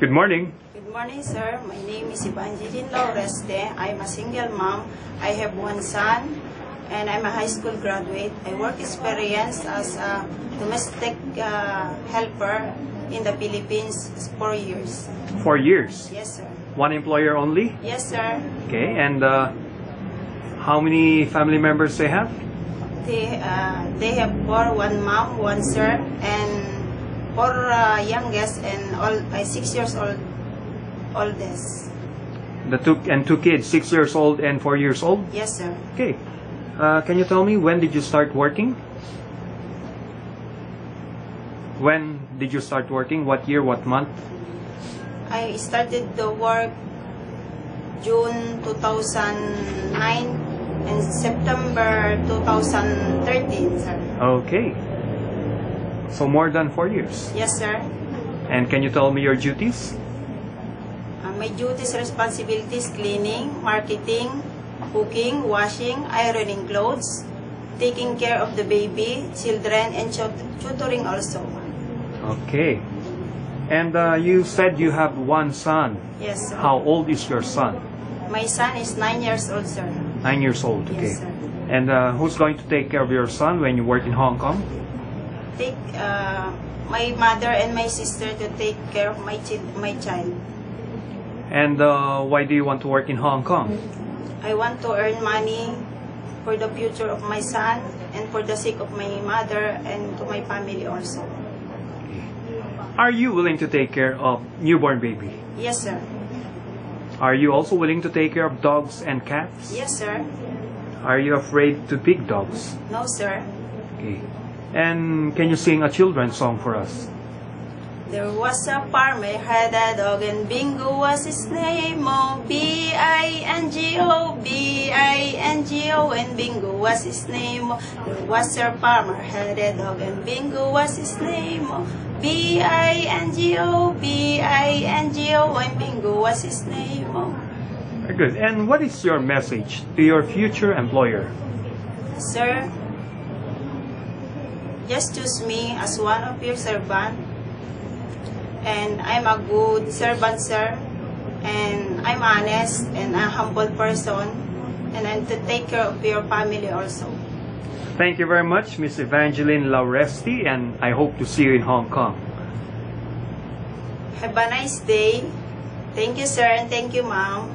Good morning. Good morning, sir. My name is Evangeline Laureste. I'm a single mom. I have one son, and I'm a high school graduate. I work experience as a domestic helper in the Philippines 4 years. 4 years. Yes, sir. One employer only? Yes, sir. Okay, and how many family members they have? They have one mom, one sir, and 4 youngest and 6 years oldest. The two kids, 6 years old and 4 years old? Yes, sir. Okay. Can you tell me, when did you start working? When did you start working? What year, what month? I started the work June 2009 and September 2013, sir. Okay. So more than 4 years. Yes, sir. And can you tell me your duties? My duties, responsibilities, cleaning, marketing, cooking, washing, ironing clothes, taking care of the baby, children, and tutoring also. Okay. And you said you have one son. Yes, sir. How old is your son? My son is 9 years old, sir. 9 years old, okay. Yes, sir. And who's going to take care of your son when you work in Hong Kong? Take my mother and my sister to take care of my child. And why do you want to work in Hong Kong? I want to earn money for the future of my son and for the sake of my mother and to my family also. Are you willing to take care of newborn baby? Yes, sir. Are you also willing to take care of dogs and cats? Yes, sir. Are you afraid to pick dogs? No, sir. Okay. And can you sing a children's song for us? There was a farmer, had a dog, and Bingo was his name. Oh, B-I-N-G-O, B-I-N-G-O, and Bingo was his name. There was a farmer, had a dog, and Bingo was his name. Oh, B-I-N-G-O, B-I-N-G-O, and Bingo was his name. Oh. Very good. And what is your message to your future employer? Sir, just choose me as one of your servant. And I'm a good servant, sir. And I'm honest and a humble person. And I'm to take care of your family also. Thank you very much, Miss Evangeline Lauresti, and I hope to see you in Hong Kong. Have a nice day. Thank you, sir, and thank you, ma'am.